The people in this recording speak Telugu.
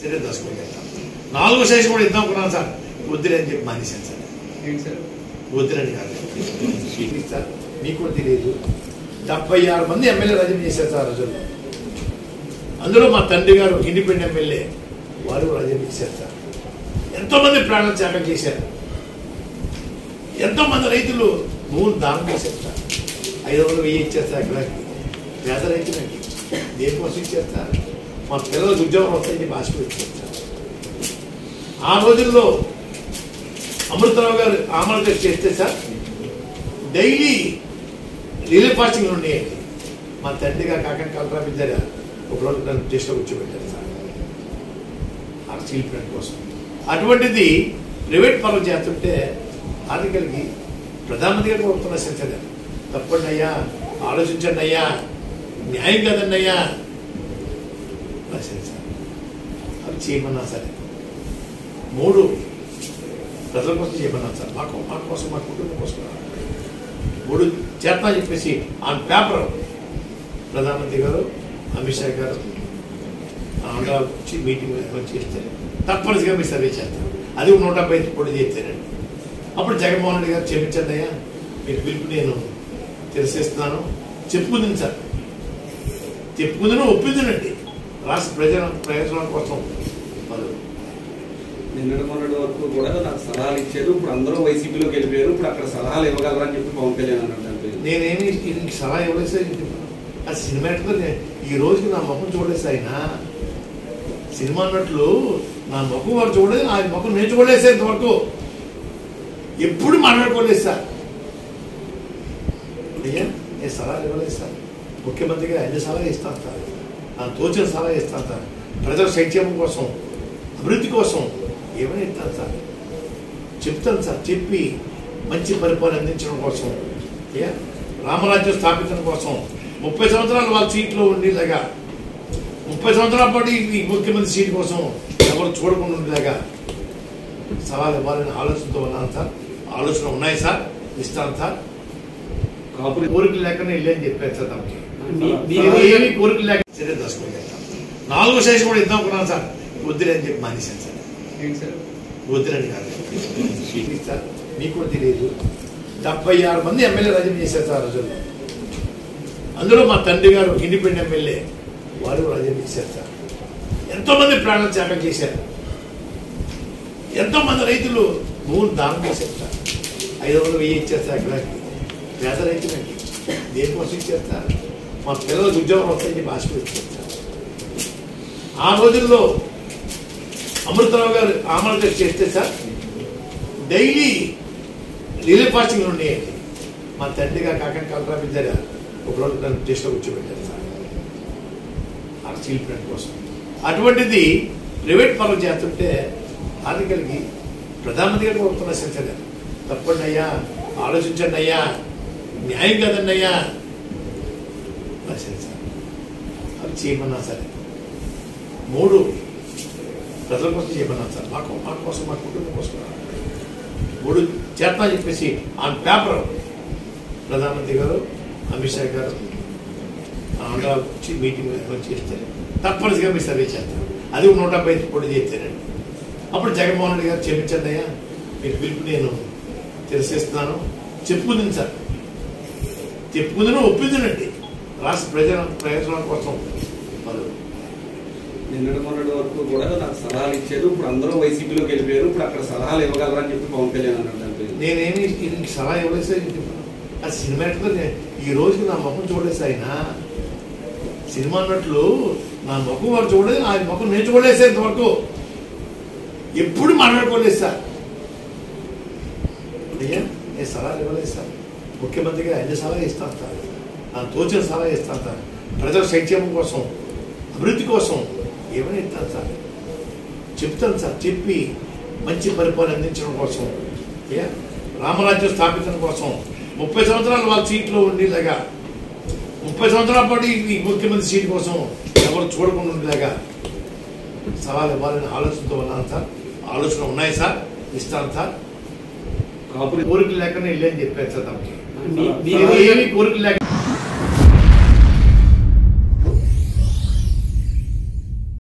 సరే దశకుడికెళ్తాం 4వ సెషన్ కూడా ఇద్దాం అనుకున్నాను సార్. వద్దులే అని చెప్పి మానేశాను సార్. ఏంటి సార్? వద్దులని కాదు సార్, మీకు కూడా తెలియదు. 76 మంది ఎమ్మెల్యే రాజీనామా చేశారు సార్ ఆ రోజుల్లో. అందులో మా తండ్రి గారు ఇండిపెండెంట్ ఎమ్మెల్యే, వారు రాజీనామా చేశారు సార్. ఎంతోమంది ప్రాణాలు త్యాగం చేశారు. ఎంతోమంది రైతులు భూములు దానం చేశారు సార్. 500 1000 ఇచ్చేస్తారు ఎకరాకి పేద రైతులకి. దేనికోసం ఇచ్చేస్తారు? మా పిల్లలకు ఉద్యోగం వస్తాయని చెప్పి ఆశపెట్టారు సార్. ఆ రోజుల్లో అమృతరావు గారు ఆమరణ చేస్తే సార్ డైలీ రిలీఫ్ ఫాస్టింగ్ ఉండేయండి. మా తండ్రి గారు కాకండి కలరాపించారు. ఒకరోజు నన్ను టెస్ట్లో కూర్చోబెట్టారు సార్ ఆ స్టీల్ ప్లాంట్ కోసం. అటువంటిది ప్రైవేట్ పనులు చేస్తుంటే ఆర్టికల్కి ప్రధానమంత్రి గారు వస్తున్న సెన్సర్ తప్పండి అయ్యా, ఆలోచించండి అయ్యా, న్యాయం కదండి అయ్యా రాశారు సార్. అవి చేయమన్నా సరే 3 ప్రజల కోసం చేయమన్నా సార్. మా కోసం, మా కుటుంబం కోసం 3 చేతనా చెప్పేసి ఆన్ పేపర్ ప్రధానమంత్రి గారు అమిత్ షా గారు వచ్చి మీటింగ్ చేస్తే తప్పనిసరిగా మీరు సర్వే చేస్తారు. అది 150 పొడి చేస్తానండి. అప్పుడు జగన్మోహన్ రెడ్డి గారు క్షమించండి అయ్యా, మీరు పిలుపు నేను తెలిసేస్తున్నాను చెప్పుకుంది సార్. చెప్పుకుందని ఒప్పిందనండి రాష్ట్ర ప్రజల ప్రయోజనాల కోసం. నిన్నటి మొన్నటి వరకు కూడా నాకు సలహాలు ఇచ్చారు. ఇప్పుడు అందరూ వైసీపీలోకి వెళ్ళిపోయారు. ఇప్పుడు అక్కడ సలహాలు ఇవ్వగలరని చెప్పి పవన్ కళ్యాణ్ అన్నాడు. నేనేమి సలహా ఇవ్వలేదు సార్. ఆ సినిమాటిక్లో ఈ రోజుకి నా ముఖం చూడలేదు ఆయన. సినిమా అన్నట్లు నా ముఖం వాడు చూడలేదు, ఆయన ముఖం నేను చూడలేదు సార్. ఇంతవరకు ఎప్పుడు మాట్లాడుకోలేదు సార్. అయ్యా నేను సలహాలు ఇవ్వలేదు సార్. ముఖ్యమంత్రిగా అన్ని సలహా ఇస్తాను సార్, నాకు తోచిన సలహా ఇస్తాను సార్. ప్రజల సంక్షేమం కోసం, అభివృద్ధి కోసం ఏమైనా ఇస్తాను సార్, చెప్తాను సార్. చెప్పి మంచి పరిపాలన అందించడం కోసం, రామరాజ్యం స్థాపించడం కోసం 30 సంవత్సరాలు వాళ్ళ సీట్లో ఉండేలాగా, 30 సంవత్సరాల పాటు ఈ ముఖ్యమంత్రి సీట్ కోసం ఎవరు చూడకుండా ఉండేలాగా సవాలు ఇవ్వాలని ఆలోచనతో ఉన్నాను సార్. ఆలోచన ఉన్నాయి సార్, ఇస్తాను సార్. కోరికలు లేకుండా వెళ్ళని చెప్పారు సార్. తమకి ఏమి కోరికలు లేక సరే దశకుడికెళ్తాం 4వ సెషన్ కూడా ఇద్దాం అనుకున్నాను సార్. వద్దులే అని చెప్పి మానేశాను సార్. ఏంటి సార్? వద్దులని కాదు సార్, మీకు కూడా తెలియదు. 76 మంది ఎమ్మెల్యే రాజీనామా చేశారు సార్ ఆ రోజుల్లో. అందులో మా తండ్రి గారు ఇండిపెండెంట్ ఎమ్మెల్యే, వారు రాజీనామా చేశారు సార్. ఎంతోమంది ప్రాణాలు త్యాగం చేశారు. ఎంతోమంది రైతులు భూములు దానం చేశారు సార్. 500 1000 ఇచ్చేస్తారు ఎకరాకి పేద రైతులకి. దేనికోసం ఇచ్చేస్తారు? మా పిల్లలకు ఉద్యోగం వస్తాయని చెప్పి ఆశపెట్టారు సార్. ఆ రోజుల్లో అమృతరావు గారు ఆమరణ చేస్తే సార్ డైలీ రిలీఫ్ ఫాస్టింగ్ ఉండేయండి. మా తండ్రి గారు కాకండి కలరాపించారు. ఒకరోజు నన్ను టెస్ట్లో కూర్చోబెట్టారు సార్ ఆ స్టీల్ ప్లాంట్ కోసం. అటువంటిది ప్రైవేట్ పనులు చేస్తుంటే ఆర్టికల్కి ప్రధానమంత్రి గారు వస్తున్న సెన్సర్ తప్పండి అయ్యా, ఆలోచించండి అయ్యా, న్యాయం కదండి అయ్యా రాశారు సార్. అవి చేయమన్నా సరే 3 ప్రజల కోసం చేయమన్నాను సార్. మా కోసం, మా కుటుంబం కోసం 3 చేతనా చెప్పేసి ఆన్ పేపర్ ప్రధానమంత్రి గారు అమిత్ షా గారు వచ్చి మీటింగ్ చేస్తే తప్పనిసరిగా మీరు సర్వే చేస్తారు. అది 150 పొడి చేస్తానండి. అప్పుడు జగన్మోహన్ రెడ్డి గారు క్షమించండి అయ్యా, మీరు పిలుపు నేను తెలిసేస్తున్నాను చెప్పుకుంది సార్. చెప్పుకుందని ఒప్పిందనండి రాష్ట్ర ప్రజల ప్రయోజనాల కోసం. నిన్నటి మొన్నటి వరకు కూడా నాకు సలహాలు ఇచ్చారు. ఇప్పుడు అందరూ వైసీపీలోకి వెళ్ళిపోయారు. ఇప్పుడు అక్కడ సలహాలు ఇవ్వగలరని చెప్పి పవన్ కళ్యాణ్ అన్నాడు. నేనేమి సలహా ఇవ్వలేదు సార్. ఆ సినిమాటిక్లో ఈ రోజుకి నా ముఖం చూడలేదు సార్ ఆయన. సినిమా అన్నట్లు నా ముఖం వాడు చూడలేదు, ఆయన ముఖం నేను చూడలేదు సార్. ఇంతవరకు ఎప్పుడు మాట్లాడుకోలేదు సార్. అయ్యా నేను సలహాలు ఇవ్వలేదు సార్. ముఖ్యమంత్రిగా అన్ని సలహా ఇస్తాను సార్, నాకు తోచిన సలహా ఇస్తాను సార్. ప్రజల సంక్షేమం కోసం, అభివృద్ధి కోసం ఏమైనా ఇస్తాను సార్, చెప్తాను సార్. చెప్పి మంచి పరిపాలన అందించడం కోసం, రామరాజ్యం స్థాపించడం కోసం 30 సంవత్సరాలు వాళ్ళ సీట్లో ఉండేలాగా, 30 సంవత్సరాల పాటు ఈ ముఖ్యమంత్రి సీట్ కోసం ఎవరు చూడకుండా ఉండేలాగా సవాలు ఇవ్వాలని ఆలోచనతో ఉన్నాను సార్. ఆలోచన ఉన్నాయి సార్, ఇస్తాను సార్. కోరికలు లేకుండా వెళ్ళని చెప్పారు సార్. తమకి ఏమి కోరికలు లేక